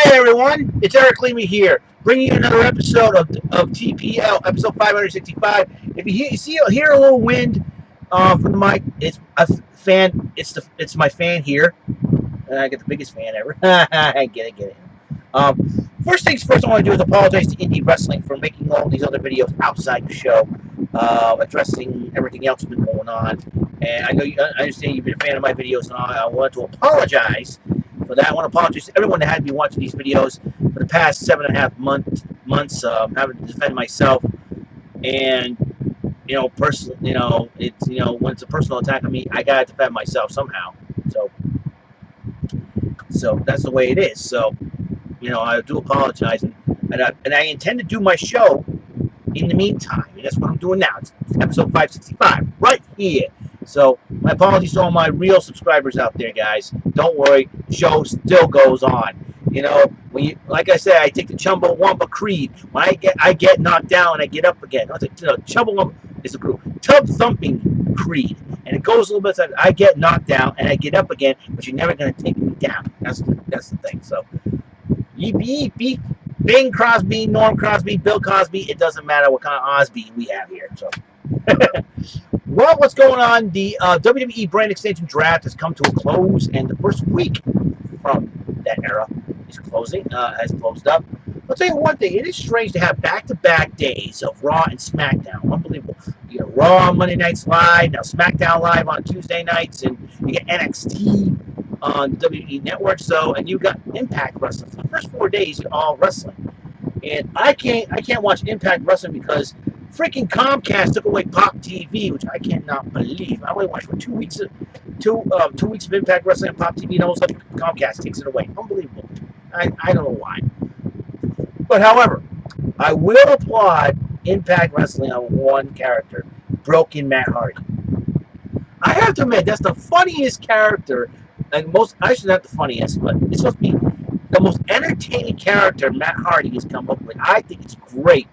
Hey everyone, it's Eric Leamy here, bringing you another episode of TPL, episode 565. If you hear a little wind from the mic, it's a fan. It's my fan here. I get the biggest fan ever. I get it. First things first, I want to do is apologize to Indie Wrestling for making all these other videos outside the show, addressing everything else that's been going on. And I understand you've been a fan of my videos, and I want to apologize for that. I want to apologize to everyone that had me watching these videos for the past 7.5 months, having to defend myself. And personally, it's when it's a personal attack on me, I gotta defend myself somehow. So that's the way it is. So I do apologize, and I intend to do my show in the meantime, and that's what I'm doing now. It's episode 565 right here. So my apologies to all my real subscribers out there, guys. Don't worry, the show still goes on. Like I said, I take the Chumbawamba Creed. When I get knocked down, I get up again. Chumbawamba is a group. Tub thumping Creed, and it goes a little bit. I get knocked down and I get up again, but you're never gonna take me down. That's the thing. So, yeep. Bing Crosby, Norm Crosby, Bill Cosby. It doesn't matter what kind of Osby we have here. So. Well, what's going on? The WWE brand extension draft has come to a close, and the first week from that era is has closed up. I'll tell you one thing, it is strange to have back-to-back days of Raw and SmackDown. Unbelievable. You got Raw on Monday nights live, now SmackDown live on Tuesday nights, and you get NXT on the WWE Network, and you got Impact Wrestling. For the first 4 days, you're all wrestling. And I can't watch Impact Wrestling because freaking Comcast took away Pop TV, which I cannot believe. I only watched for 2 weeks of 2 weeks of Impact Wrestling on Pop TV, and all of a sudden Comcast takes it away. Unbelievable. I don't know why. But however, I will applaud Impact Wrestling on one character, Broken Matt Hardy. I have to admit, that's the funniest character, and actually not the funniest, but it's supposed to be the most entertaining character Matt Hardy has come up with. I think it's great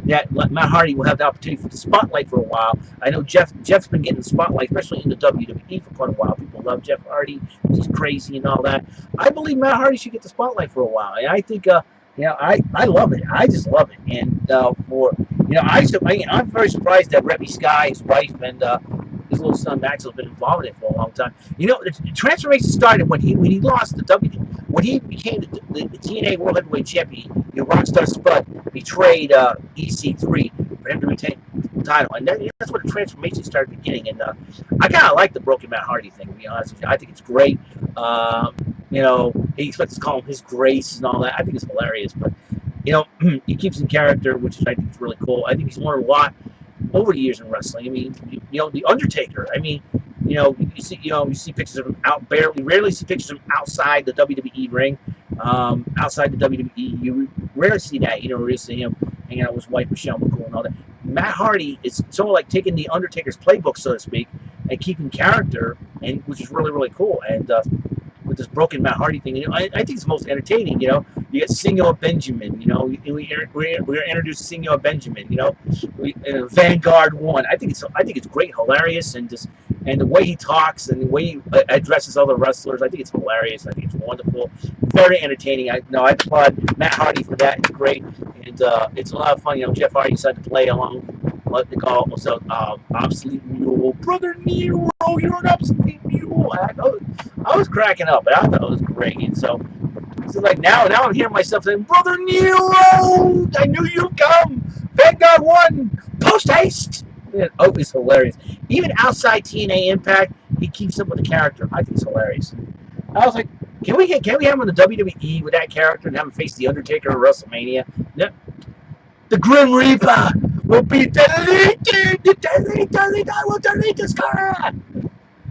that Matt Hardy will have the opportunity for the spotlight for a while. I know Jeff's been getting the spotlight, especially in the WWE for quite a while. People love Jeff Hardy. He's crazy and all that. I believe Matt Hardy should get the spotlight for a while. And I think, I love it. I just love it. And I'm very surprised that Rebby Sky, his wife, and his little son Max have been involved in it for a long time. The transformation started when he lost when he became the TNA World Heavyweight Champion. Rockstar Spud betrayed EC3 for him to retain the title, and that's where the transformation started beginning. And I kind of like the Broken Matt Hardy thing, to be honest with you. I think it's great. He expects to call him His Grace and all that. I think it's hilarious, but he keeps in character, which I think is really cool. I think he's learned a lot over the years in wrestling. I mean, the Undertaker. I mean, you see pictures of him rarely see pictures of him outside the WWE ring. Outside the WWE, you rarely see that. You don't really see him hanging out with his wife Michelle McCool and all that. Matt Hardy is sort of like taking the Undertaker's playbook, so to speak, and keeping character, and which is really, really cool. And with this Broken Matt Hardy thing, I think it's most entertaining. You get Senor Benjamin. We're introduced to Senor Benjamin. Vanguard 1. I think it's great, hilarious, and the way he talks and the way he addresses other wrestlers, I think it's hilarious. I think it's wonderful, very entertaining. I applaud Matt Hardy for that. It's great, and it's a lot of fun. Jeff Hardy decided to play along. What they call also obsolete mule, Brother Nero. You're an obsolete mule. I was cracking up, but I thought it was great. And so like now I'm hearing myself saying, Brother Nero, I knew you'd come. Vanguard 1, post haste. It's hilarious. Even outside TNA Impact, he keeps up with the character. I think it's hilarious. I was like, can we have him on the WWE with that character and have him face the Undertaker at WrestleMania? Yep. The Grim Reaper will be deleted. I will delete this car.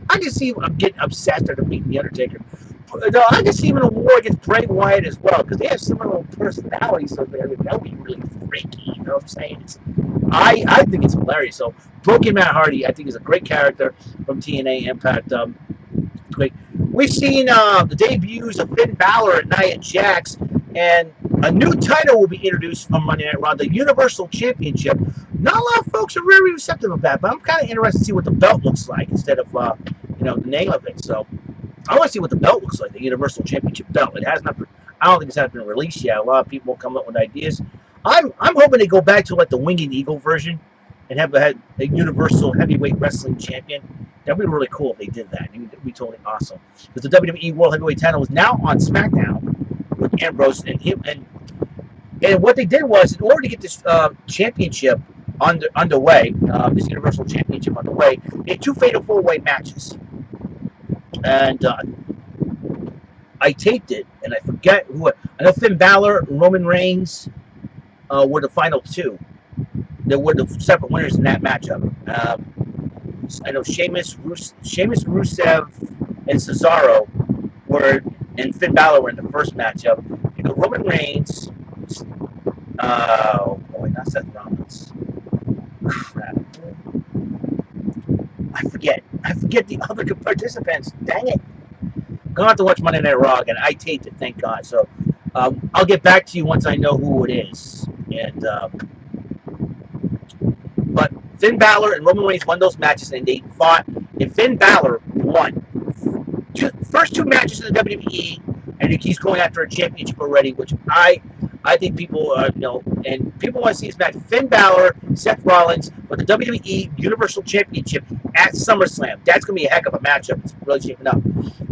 I can see him getting obsessed after beating the Undertaker. No, I can see him in a war against Bray Wyatt as well, because they have similar personalities, so that would be really freaky, you know what I'm saying? I think it's hilarious. So, Broken Matt Hardy, I think, is a great character from TNA Impact. Great. We've seen the debuts of Finn Balor at Nia Jax, and a new title will be introduced on Monday Night Raw, the Universal Championship. Not a lot of folks are very receptive of that, but I'm kind of interested to see what the belt looks like instead of, the name of it. So, I want to see what the belt looks like, the Universal Championship belt. It has not. I don't think it's not been released yet. A lot of people come up with ideas. I'm hoping they go back to like the Winged Eagle version and have a Universal Heavyweight Wrestling Champion. That'd be really cool if they did that. It'd be totally awesome. Because the WWE World Heavyweight title is now on SmackDown with Ambrose and him. And what they did was, in order to get this championship underway, this Universal Championship underway, they had 2 fatal 4-way matches. And I taped it, and I forget who. I know Finn Balor and Roman Reigns were the final 2. There were the separate winners in that matchup. I know Sheamus, Rusev, and Cesaro and Finn Balor were in the first matchup. You know, Roman Reigns. Oh boy, not Seth Rollins. Crap. I forget the other participants. Dang it. I'm gonna have to watch Monday Night Raw again. I taped it, thank God. So I'll get back to you once I know who it is. And but Finn Balor and Roman Reigns won those matches, and they fought. And Finn Balor won first 2 matches in the WWE, and he's going after a championship already, which I think people and people want to see this match. Finn Balor, Seth Rollins, with the WWE Universal Championship at SummerSlam. That's going to be a heck of a matchup. It's really shaping up.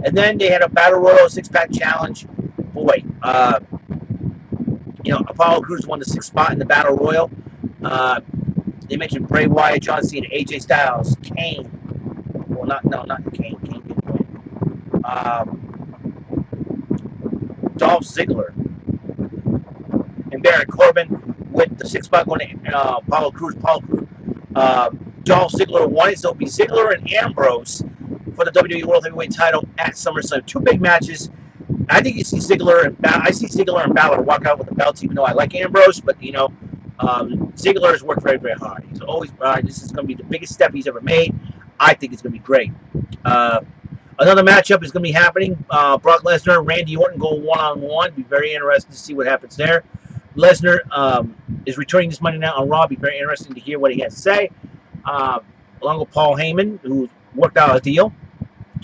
And then they had a Battle Royal 6-pack challenge. Boy, Apollo Crews won the 6th spot in the Battle Royal. They mentioned Bray Wyatt, John Cena, AJ Styles, Kane. Well, not Kane. Kane didn't win. Dolph Ziggler and Baron Corbin with the 6th spot going to Apollo Crews. Dolph Ziggler won it, so it'll be Ziggler and Ambrose for the WWE World Heavyweight title at SummerSlam. 2 big matches. I think you see Ziggler and Balor walk out with the belts, even though I like Ambrose, but Ziggler has worked very, very hard. He's always this is going to be the biggest step he's ever made. I think it's going to be great. Another matchup is going to be happening. Brock Lesnar and Randy Orton go one-on-one. Be very interesting to see what happens there. Lesnar is returning this Monday night on Raw. Be very interesting to hear what he has to say. Along with Paul Heyman, who worked out a deal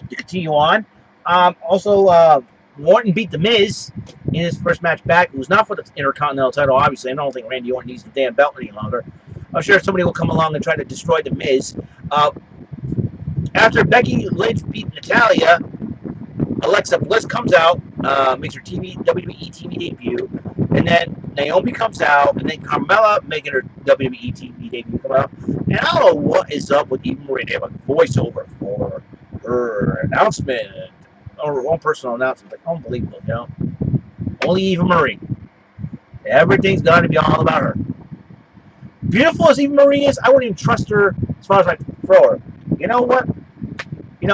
to continue on. Also, Orton beat The Miz in his first match back. It was not for the Intercontinental title, obviously. I don't think Randy Orton needs the damn belt any longer. I'm sure somebody will come along and try to destroy The Miz. After Becky Lynch beat Natalya, Alexa Bliss comes out, makes her WWE TV debut, and then Naomi comes out, and then Carmella making her WWE TV debut come out. And I don't know what is up with Eva Marie. They have a voiceover for her announcement, or her own personal announcement. Like, unbelievable, Only Eva Marie. Everything's got to be all about her. Beautiful as Eva Marie is, I wouldn't even trust her as far as I throw her. You know what?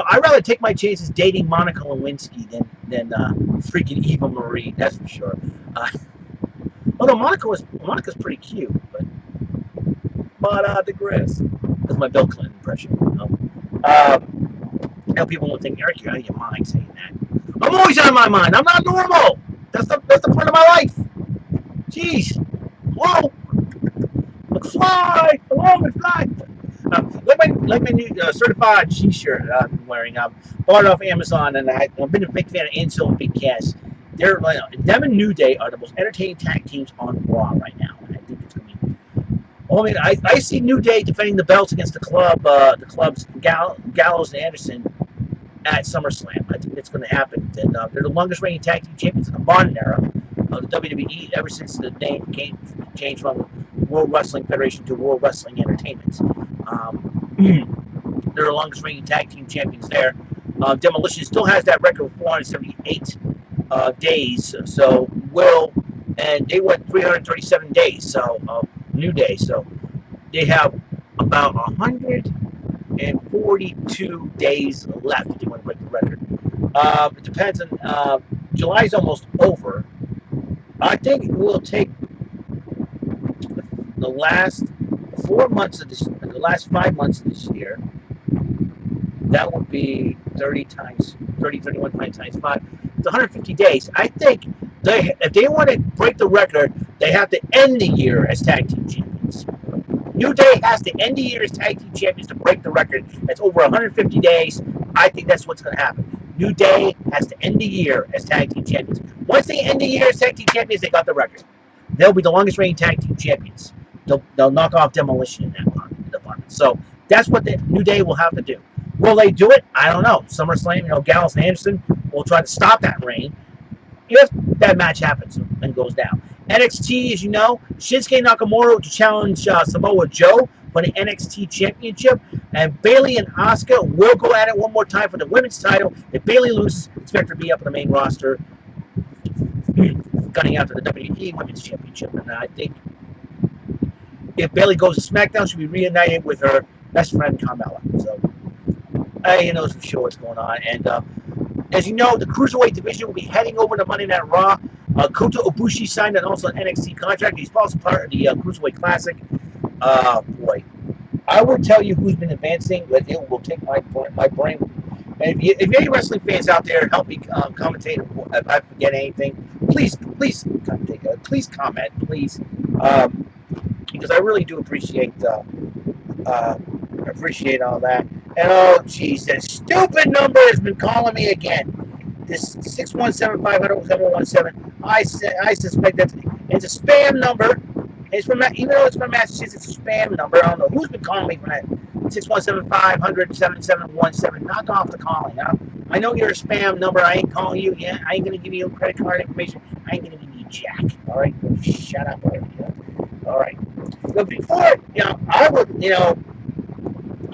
I'd rather take my chances dating Monica Lewinsky than freaking Eva Marie. That's for sure. Although Monica's pretty cute, but I digress. That's my Bill Clinton impression. Now people won't think, Eric, you're out of your mind saying that. I'm always out of my mind. I'm not normal. That's the point of my life. Jeez. Whoa. McFly. Hello, McFly. Like my new certified T-shirt I'm wearing. Bought it off Amazon, and I've been a big fan of Ansel and Big Cass. Them and New Day are the most entertaining tag teams on Raw right now, and I think it's going to be. Well, I see New Day defending the belts against the clubs Gallows and Anderson at SummerSlam. I think it's going to happen. And they're the longest reigning tag team champions in the modern era of the WWE ever since the name changed from World Wrestling Federation to World Wrestling Entertainment. They're the longest reigning tag team champions there. Demolition still has that record of 478 days. And they went 337 days. So New Day. So they have about 142 days left if they want to break the record. It depends on. July's almost over. I think it will take the last 4 months of this, the last 5 months of this year. That would be 31 times 5. It's 150 days. I think if they want to break the record, they have to end the year as tag team champions. New Day has to end the year as tag team champions to break the record. That's over 150 days. I think that's what's going to happen. New Day has to end the year as tag team champions. Once they end the year as tag team champions, they got the record. They'll be the longest reigning tag team champions. They'll knock off Demolition in that department. So that's what the New Day will have to do. Will they do it? I don't know. SummerSlam, Gallows and Anderson will try to stop that reign if that match happens and goes down. NXT, as you know, Shinsuke Nakamura to challenge Samoa Joe for the NXT Championship, and Bayley and Asuka will go at it one more time for the women's title. If Bayley loses, expect her to be up on the main roster, gunning after the WWE Women's Championship. And I think if Bayley goes to SmackDown, she'll be reunited with her best friend Carmella. So he knows for sure what's going on. And as you know, the Cruiserweight division will be heading over to Monday Night Raw. Kota Ibushi signed an also an NXT contract. He's also part of the Cruiserweight Classic. Boy, I would tell you who's been advancing, but it will take my brain. And if any wrestling fans out there, help me commentate if I forget anything. Please commentate. Please comment, please, because I really do appreciate all that. And oh, jeez, that stupid number has been calling me again. This 617-500-717. I suspect that it's a spam number. It's from, even though it's from Massachusetts, it's a spam number. I don't know who's been calling me from that 617-500-7717. Knock off the calling. I know you're a spam number. I ain't calling you. Yeah, I ain't gonna give you credit card information. I ain't gonna give you jack. All right, shut up already. All right. But before, I would,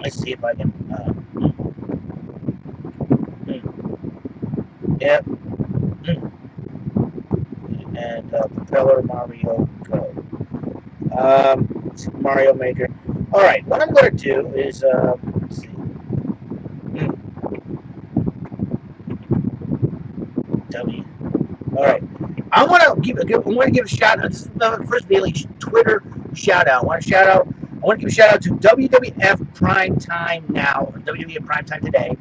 let's see if I can. Yep. And Propeller Mario Go. Mario Maker. All right. What I'm going to do is let's see. W. All right. I want to give a shout out. This is the first Bailey Twitter shout out. I want to give a shout out to WWF Primetime Now, or WWE Primetime Today.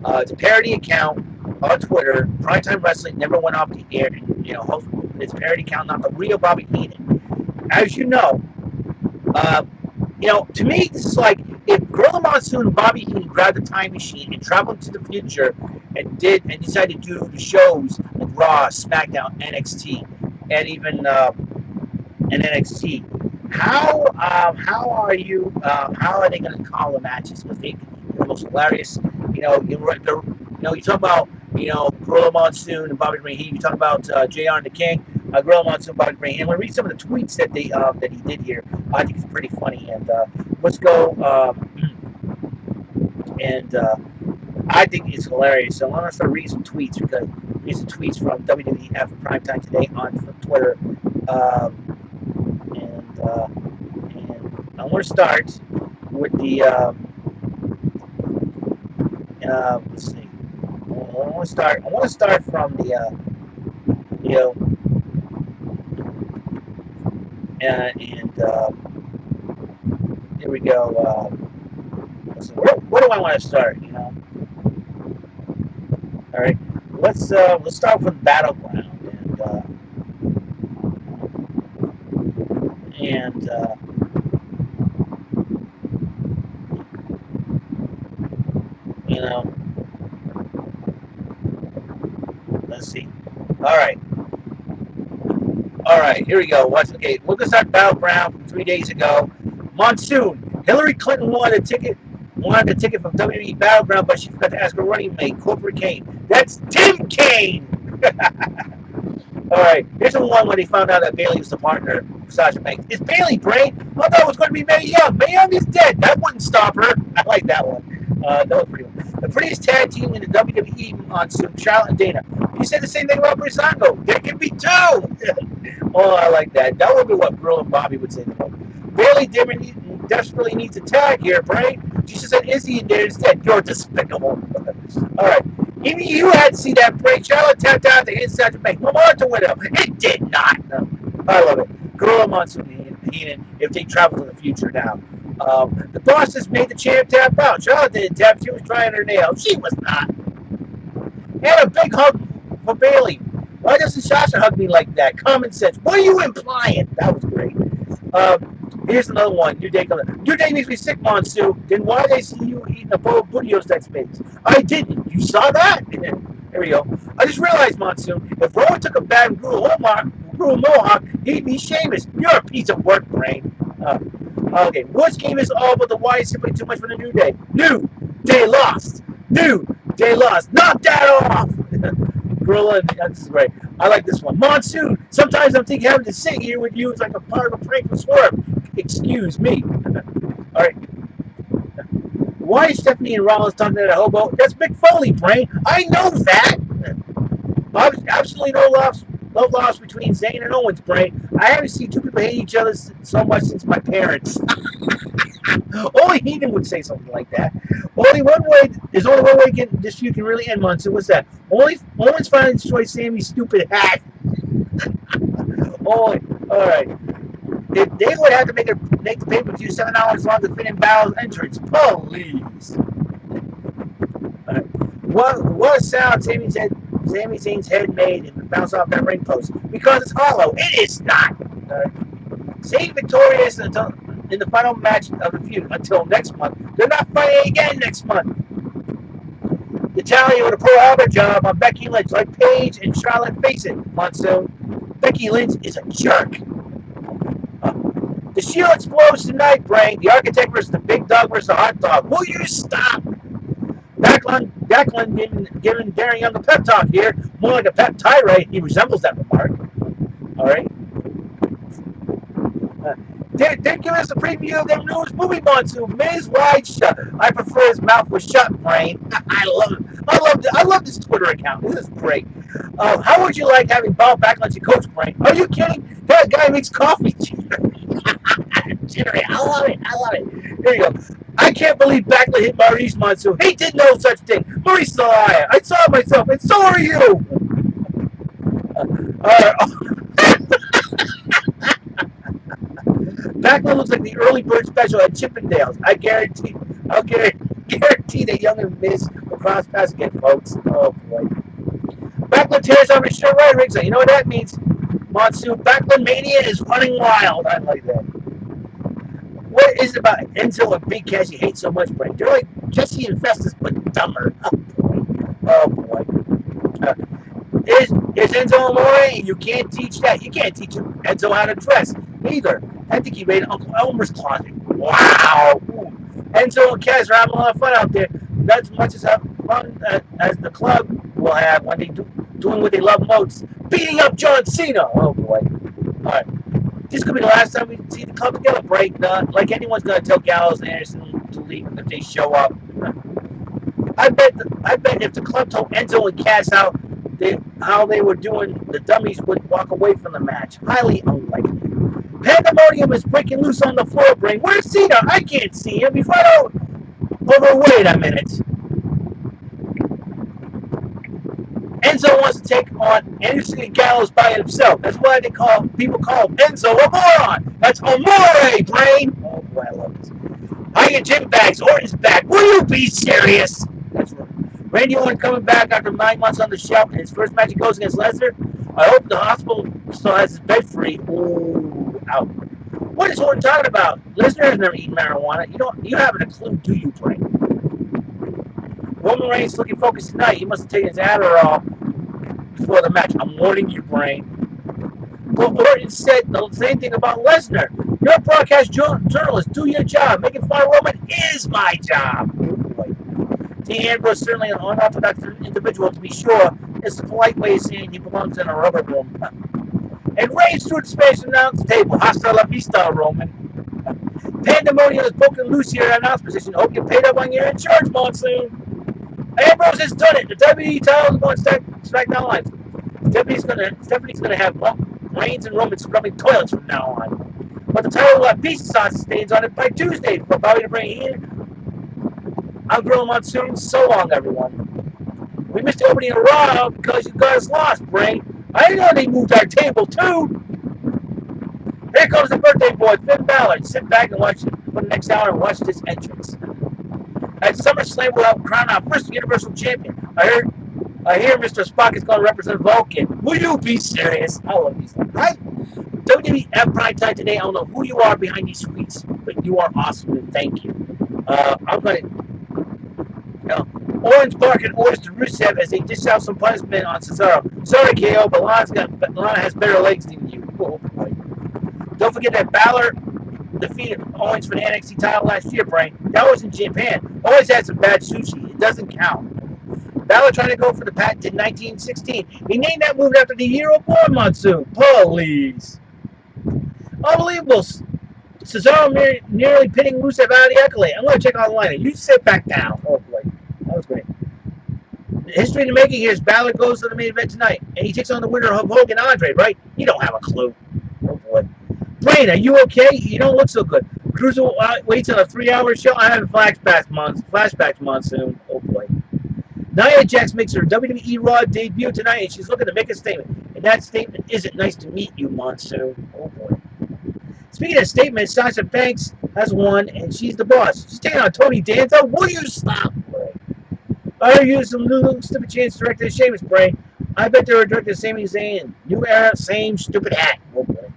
It's a parody account on Twitter. Primetime Wrestling never went off the air. It's a parody account, not the real Bobby Heenan. As you know, to me, this is like if Gorilla Monsoon and Bobby Heenan grabbed the time machine and traveled to the future and decided to do the shows like Raw, SmackDown, NXT, and even NXT. How are they going to call the matches? Because they're the most hilarious. You talk about Gorilla Monsoon and Bobby Heenan. You talk about JR and the King. Gorilla Monsoon, Bobby Heenan. I'm going to read some of the tweets that he did here. I think it's pretty funny. And let's go. I think it's hilarious. So I'm going to start reading some tweets because these are tweets from WWF Primetime Today on Twitter. And I want to start with the. Let's see. I want to start from the. Here we go. Let's see, where do I want to start? All right. Let's start from Battleground and let's see. All right, here we go. We're going to start Battleground from 3 days ago. Monsoon. Hillary Clinton wanted a ticket from WWE Battleground, but she forgot to ask her running mate, Corporate Kane. That's Tim Kane! All right, here's the one when they found out that Bayley was the partner of Sasha Banks. It's Bayley, Brain. I thought it was going to be Mae Young. Mae Young is dead. That wouldn't stop her. I like that one. That was pretty good. The prettiest tag team in the WWE Monsoon, Charlotte and Dana. You said the same thing about Breezango. There can be two. Oh, I like that. That would be what Girl and Bobby would say. Bayley desperately needs a tag here, Bray. She said Izzy in there instead. You're despicable. All right. Even you had to see that break. Charlotte tapped out the inside to make Memorial Widow. It did not. No. I love it. Gorilla Monsoon and Heenan, if they travel in the future now. The boss has made the champ tap out. Charlotte didn't tap. She was trying her nails. She was not. And a big hug for Bayley. Why doesn't Sasha hug me like that? Common sense. What are you implying? That was great. Here's another one. New Day comes. New Day makes me sick, Monsoon. Then why did I see you eating a bowl of burritos that space? I didn't. You saw that? Here we go. I just realized, Monsoon, if Rowan took a bad and grew a mohawk, he'd be Sheamus. You're a piece of work, Brain. Okay, Woods game is all but the Wyatt simply too much for the New Day. New Day lost. New Day lost. Knock that off. Gorilla, this is great. I like this one. Monsoon, sometimes I'm thinking having to sit here with you is like a part of a prank from Swerve. Excuse me. All right. Why is Stephanie and Rollins talking to that hobo? That's Mick Foley, Brain. I know that. Absolutely no love lost between Zayn and Owens, Brain. I haven't seen two people hate each other so much since my parents. Only Heenan would say something like that. There's only one way this feud can really end, Monsoon. What's that? Owens finally destroyed Sammy's stupid hat. All right. They would have to make the pay-per-view 7 hours long to fit in Balor's entrance. Please. What a sound Sami Zayn's head made and bounced off that ring post. Because it's hollow. It is not. Zayn victorious in the final match of the feud until next month. They're not fighting again next month. Natalia with a Pearl Harbor job on Becky Lynch, like Paige and Charlotte. Face it, Monsoon. Becky Lynch is a jerk. The Shield explodes tonight, Brain. The Architect versus the Big Dog versus the Hot Dog. Will you stop? Backlund giving Darren Young a pep talk here. More like a pep tirade. He resembles that remark. All right. They're giving us a preview of their newest movie, Monsoon. Miz wide shut. I prefer his mouth was shut, Brain. I love it. I love this Twitter account. This is great. How would you like having Bob Backlund as your coach, Brain? Are you kidding? That guy makes coffee. Jittery. I love it. Here you go. I can't believe Backlund hit Maurice, Monsoon. He did no such thing. Maurice is a liar. I saw it myself, and so are you. Backlund looks like the early bird special at Chippendales. I'll guarantee that Young and Miz will cross paths again, folks. Oh boy. Backlund tears off his shirt right ringside. You know what that means, Monsoon? Backlund mania is running wild. I like that. What is it about Enzo and Big Cass you hate so much, Brain? They're like Jesse and Festus, but dumber. Oh boy. Is Enzo Amore? You can't teach that. You can't teach Enzo how to dress. Neither. I think he made Uncle Elmer's closet. Wow. Enzo and Cass are having a lot of fun out there. Not as much as fun as the club will have when they doing what they love most. Beating up John Cena. Oh boy. All right. This could be the last time we see the club together, Break. Like anyone's gonna tell Gallows and Anderson to leave if they show up. I bet if the club told Enzo and Cass how they were doing, the dummies would walk away from the match. Highly unlikely. Pandemonium is breaking loose on the floor, Brain. Where's Cena? I can't see him. He's right over. Wait a minute. Enzo wants to take on Anderson and Gallows by himself. That's why people call Enzo a moron. That's Amore, Brain. Oh boy, I love this. I get Jim Bags. Orton's back. Will you be serious? That's right. Randy Orton coming back after 9 months on the shelf, and his first match he goes against Lesnar. I hope the hospital still has his bed free. Ooh, out. What is Orton talking about? Lesnar has never eaten marijuana. You haven't a clue, do you, Brain? Roman Reigns looking focused tonight. He must have taken his Adderall before the match. I'm warning you, Brain. But Orton said the same thing about Lesnar. You're a broadcast journalist. Do your job. Making fun of Roman is my job. Dean Ambrose is certainly an unorthodox individual, to be sure. It's a polite way of saying he belongs in a rubber room. And Reigns threw the Spanish announce table. Hasta la vista, Roman. Pandemonium is broken loose here at announce position. Hope you paid up on your insurance, Monsoon. Ambrose has done it. The WWE title is going to SmackDown Live. Stephanie's going to have Reigns and Roman scrubbing toilets from now on. But the title will have pizza sauce stains on it by Tuesday. For Bobby to bring it in. I'm Gorilla Monsoon. So long, everyone. We missed the opening of Raw because you guys lost, Brain. I didn't know they moved our table, too. Here comes the birthday boy, Finn Balor. Sit back and watch for the next hour and watch this entrance. At SummerSlam, we'll have crown our first Universal Champion. I hear Mr. Spock is going to represent Vulcan. Will you be serious? I love these things, right? WWE at Prime Time today. I don't know who you are behind these tweets, but you are awesome, and thank you. I'm going to... Owens barking orders to Rusev as they dish out some punishment on Cesaro. Sorry, KO, but Lana has better legs than you. Oh, boy. Don't forget that Balor defeated Owens for the NXT title last year, Brain. That was in Japan. Owens had some bad sushi. It doesn't count. Balor trying to go for the patent in 1916. He named that move after the hero born Monsoon. Please. Unbelievable. Cesaro nearly pitting Rusev out of the accolade. I'm going to check online. You sit back down. Oh, boy. That was great. The history in the making here is Balor goes to the main event tonight, and he takes on the winner of Hogan Andre, right? You don't have a clue. Oh, boy. Brain, are you okay? You don't look so good. Cruiser waits on a 3-hour show. I have flashbacks Monsoon. Oh, boy. Nia Jax makes her WWE Raw debut tonight, and she's looking to make a statement. And that statement isn't nice to meet you, Monsoon. Oh, boy. Speaking of statements, Sasha Banks has won, and she's the boss. She's taking on Tony Danza. Will you stop? I use some new stupid chance directed Sheamus, Brain. I bet they were directed Sami Zayn. New era, same stupid hat. Oh, boy.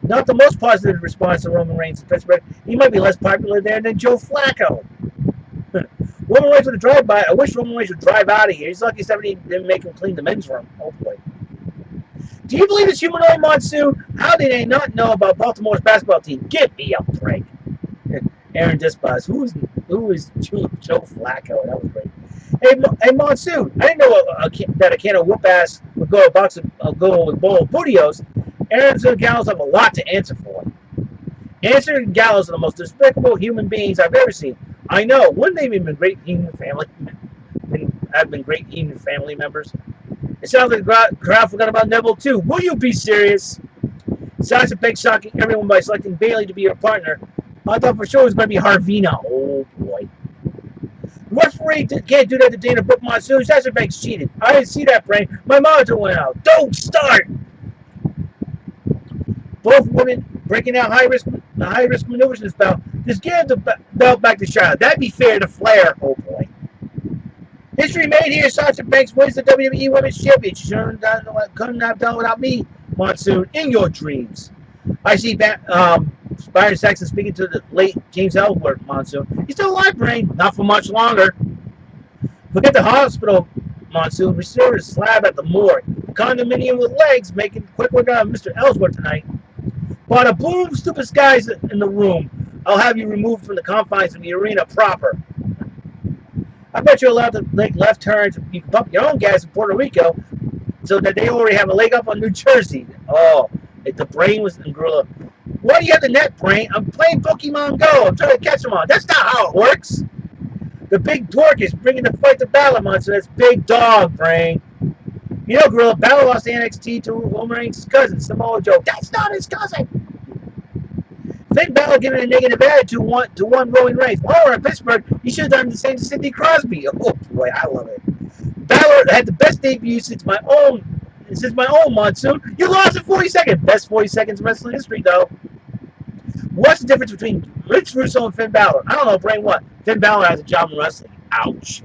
Not the most positive response to Roman Reigns in Pittsburgh. He might be less popular there than Joe Flacco. Roman Reigns with a drive-by. I wish Roman Reigns would drive out of here. He's lucky somebody didn't make him clean the men's room. Oh, boy. Do you believe it's humanoid Monsoon? How did they not know about Baltimore's basketball team? Give me a break. Aaron Dispaz. Who is Joe Flacco? That was great. Hey Monsoon. I didn't know that a can of whoop ass would go with a bowl of Bootios. Aaron and Gallows have a lot to answer for. Answer and Gallows are the most despicable human beings I've ever seen. I know. Wouldn't they have been great human family? Have been great human family members. It sounds like the crowd forgot about Neville too. Will you be serious? Sasha Banks shocking everyone by selecting Bayley to be her partner. I thought for sure it was going to be Harvina. Oh boy. The referee can't do that to Dana Brooke Monsoon. Sasha Banks cheated. I didn't see that, Brain. My monitor went out. Don't start! Both women breaking out high risk maneuvers in this bout. Just give the belt back to Charlotte. That'd be fair to Flair. Oh boy. History made here. Sasha Banks wins the WWE Women's Championship. She couldn't have done without me, Monsoon, in your dreams. I see Byron Saxton speaking to the late James Ellsworth, Monsoon. He's still alive, Brain. Not for much longer. Forget the hospital, Monsoon. Restore his slab at the morgue. The condominium with legs making quick work out of Mr. Ellsworth tonight. But a boom, stupid skies in the room. I'll have you removed from the confines of the arena proper. I bet you're allowed to make left turns. You can pump your own gas in Puerto Rico so that they already have a leg up on New Jersey. Oh, if the Brain was in Gorilla. Why do you have the net, Brain? I'm playing Pokemon Go. I'm trying to catch them all. That's not how it works. The big dork is bringing the fight to Balor, so that's big dog, Brain. You know, Gorilla, Balor lost the NXT to Roman Reigns' cousin, Samoa Joe. That's not his cousin. Finn Balor giving a negative attitude to one Roman Reigns. Oh, in Pittsburgh, he should have done the same to Sidney Crosby. Oh boy, I love it. Balor had the best debut since my own Monsoon. You lost in 40 seconds. Best 40 seconds in wrestling history, though. What's the difference between Rich Russo and Finn Balor? I don't know, Brain, what? Finn Balor has a job in wrestling. Ouch.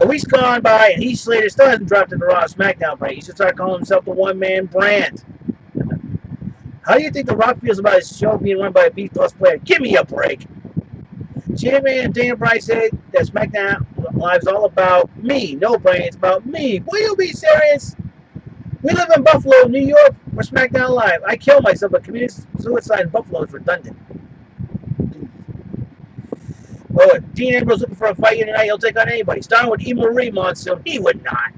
A week's gone by, and Heath Slater still hasn't dropped in the Raw SmackDown, Brain. He should start calling himself the one-man brand. How do you think The Rock feels about his show being run by a B+ player? Give me a break. Champion and Dana Bryan said that SmackDown Live is all about me. No, Brain, it's about me. Will you be serious? We live in Buffalo, New York, for SmackDown Live. I kill myself, but committing suicide in Buffalo is redundant. Oh, Dean Ambrose looking for a fight here tonight. He'll take on anybody. Starting with Eva Marie Monsoon. He would not.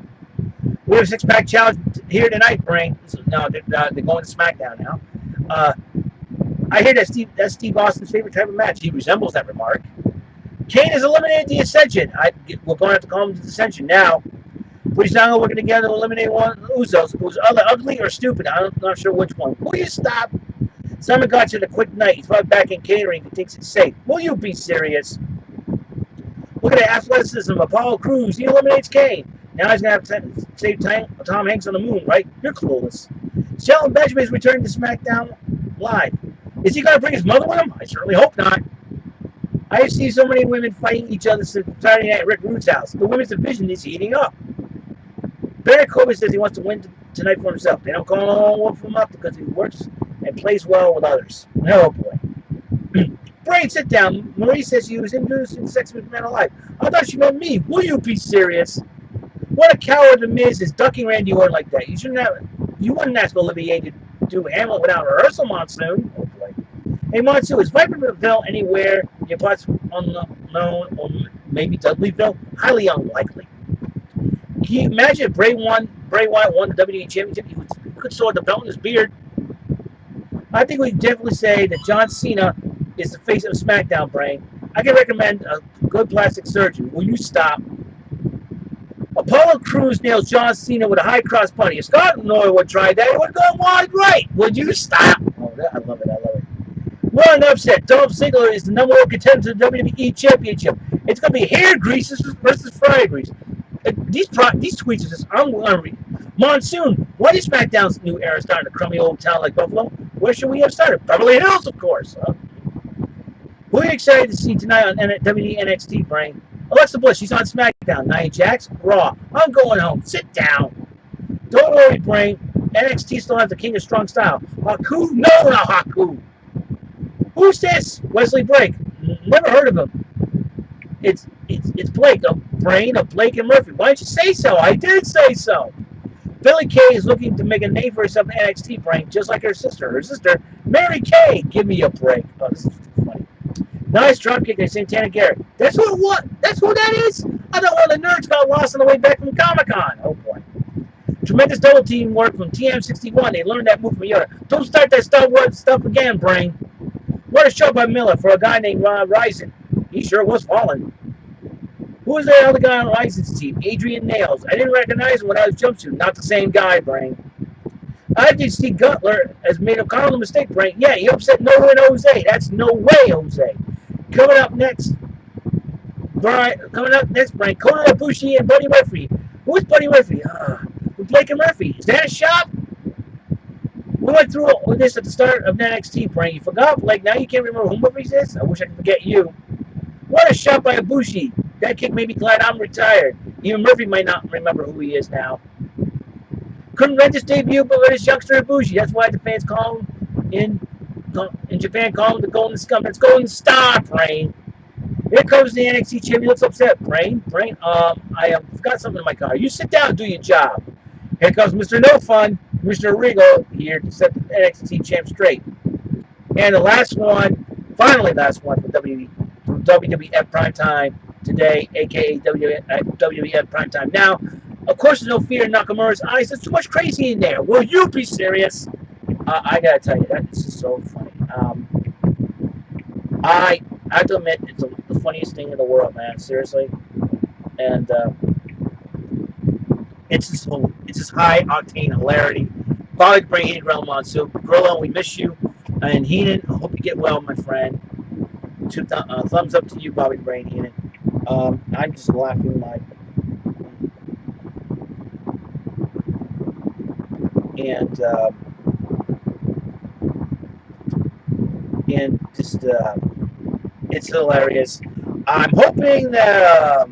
We have a six-pack challenge here tonight, Brain. No, they're going to SmackDown now. I hear that's Steve Austin's favorite type of match. He resembles that remark. Kane has eliminated the Ascension. We're going to have to call him the Ascension now. Breezango working together to eliminate one of the Usos, who's either ugly or stupid. I'm not sure which one. Will you stop? Simon got you a quick night. He's right back in catering and thinks it's safe. Will you be serious? Look at the athleticism of Apollo Crews. He eliminates Kane. Now he's going to have to save Tom Hanks on the moon, right? You're clueless. Shelton Benjamin is returning to SmackDown Live. Is he going to bring his mother with him? I certainly hope not. I have seen so many women fighting each other since Saturday night at Rick Rude's house. The women's division is heating up. Barry Corbin says he wants to win tonight for himself. They don't call him up because he works and plays well with others. Oh boy. Brain, sit down. Marie says she was introduced in Sex with Man Alive. I thought she meant me. Will you be serious? What a coward the Miz is ducking Randy Orton like that. You wouldn't ask Olivier to do Hamlet without rehearsal, Monsoon. Oh boy. Hey, Monsoon, is Viperville anywhere near parts unknown or maybe Dudleyville? Highly unlikely. Can you imagine if Bray Wyatt won the WWE Championship? He could sword the belt in his beard. I think we can definitely say that John Cena is the face of SmackDown, Brain. I can recommend a good plastic surgeon. Will you stop? Apollo Crews nails John Cena with a high cross bunny. If Scott Noir would try that, it would go wide right. Would you stop? Oh, I love it. I love it. Well, an upset. Dolph Ziggler is the #1 contender to the WWE Championship. It's going to be hair grease versus fryer grease. These tweets are just unreal. Monsoon, what is SmackDown's new era starting a crummy old town like Buffalo? Where should we have started? Beverly Hills, of course. Who are you excited to see tonight on WWE NXT, Brain? Alexa Bliss, she's on SmackDown. Nia Jax, Raw. I'm going home. Sit down. Don't worry, Brain. NXT still has the King of Strong Style. Haku? No, not Haku. Who's this? Wesley Blake. Never heard of him. It's Blake, a Brain of Blake and Murphy. Why didn't you say so? I did say so. Billie Kay is looking to make a name for herself in NXT, Brain, just like her sister. Her sister, Mary Kay. Give me a break. Oh, this is funny. Nice dropkick by Santana Garrett. That's who it was. That's who that is? I thought one of the nerds got lost on the way back from Comic-Con. Oh, boy. Tremendous double team work from TM61. They learned that move from Yoda. Don't start that Star Wars stuff again, Brain. What a show by Miller for a guy named Ryzen. He sure was falling. Who was the other guy on Ryzen's team? Adrian Nails. I didn't recognize him when I was jumpsuit. Not the same guy, Brain. I think Steve Gutler has made a common mistake, Brain. Yeah, he upset No Win Jose. That's no way, Jose. Coming up next, Brain. Kota Ibushi and Buddy Murphy. Who's Buddy Murphy? Blake and Murphy. Is that a shop? We went through all this at the start of NXT, Brain. You forgot, Blake. Now you can't remember who Murphy is? I wish I could forget you. What a shot by Ibushi. That kick made me glad I'm retired. Even Murphy might not remember who he is now. Couldn't rent his debut, but with his youngster Ibushi. That's why the fans call him in Japan, call him the Golden Scum. That's Golden Star, Brain. Here comes the NXT champion. Looks upset, Brain. I forgot something in my car. You sit down and do your job. Here comes Mr. No Fun, Mr. Regal, here to set the NXT champ straight. And the last one, finally last one for WWF Primetime today, a.k.a. WWF Primetime Now. Of course, there's no fear in Nakamura's eyes. There's too much crazy in there. Will you be serious? I gotta tell you, this is so funny. I have to admit, it's the funniest thing in the world, man. Seriously. And it's just high octane hilarity. Bobby Brain, Heenan, Gorilla Monsoon. Gorilla, we miss you. And Heenan, I hope you get well, my friend. Thumbs up to you, Bobby Brain, Heenan. I'm just laughing like. And just it's hilarious. I'm hoping that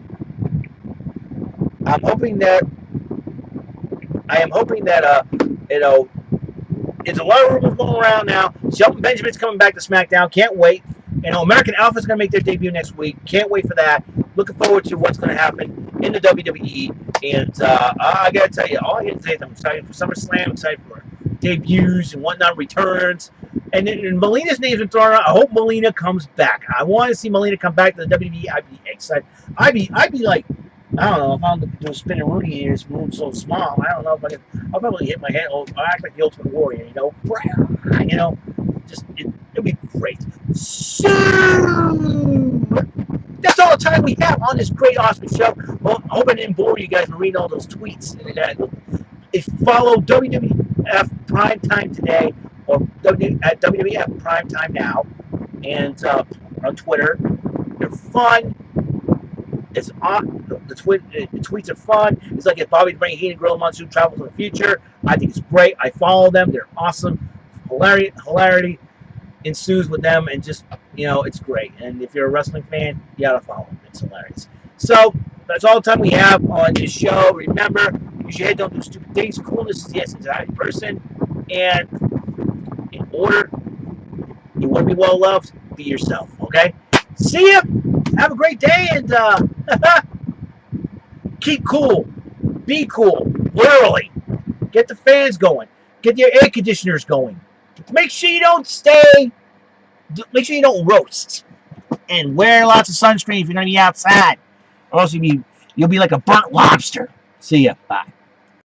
you know, there's a lot of rumors going around now. Shelton Benjamin's coming back to SmackDown. Can't wait. You know, American Alpha's going to make their debut next week. Can't wait for that. Looking forward to what's going to happen in the WWE. And I got to tell you, all I got to say is I'm excited for SummerSlam. I'm excited for debuts and whatnot, returns. And Melina's name's been thrown out. I hope Melina comes back. I want to see Melina come back to the WWE. I'd be excited. I'd be like, I don't know, if I'm doing spinning Rooney here, this room's so small. I don't know if I'll probably hit my head. I'll act like the Ultimate Warrior, you know. You know, just it'll be great. So that's all the time we have on this great, awesome show. Well, I hope I didn't bore you guys with reading all those tweets. Follow WWF Primetime Today or at WWF Primetime Now, and on Twitter. They're fun. It's on. The tweets are fun. It's like if Bobby the Brain Heenan Gorilla Monsoon travels in the future. I think it's great. I follow them. They're awesome. Hilarity ensues with them, and just, you know, it's great. And if you're a wrestling fan, you gotta follow them. It's hilarious. So that's all the time we have on this show. Remember, use your head, don't do stupid things. Coolness is the essence of every person. And in order you want to be well loved, be yourself. Okay? See ya. Have a great day, and keep cool. Be cool. Literally. Get the fans going. Get your air conditioners going. Make sure you don't make sure you don't roast. And wear lots of sunscreen if you're going to be outside. Or else you'll be like a burnt lobster. See ya. Bye.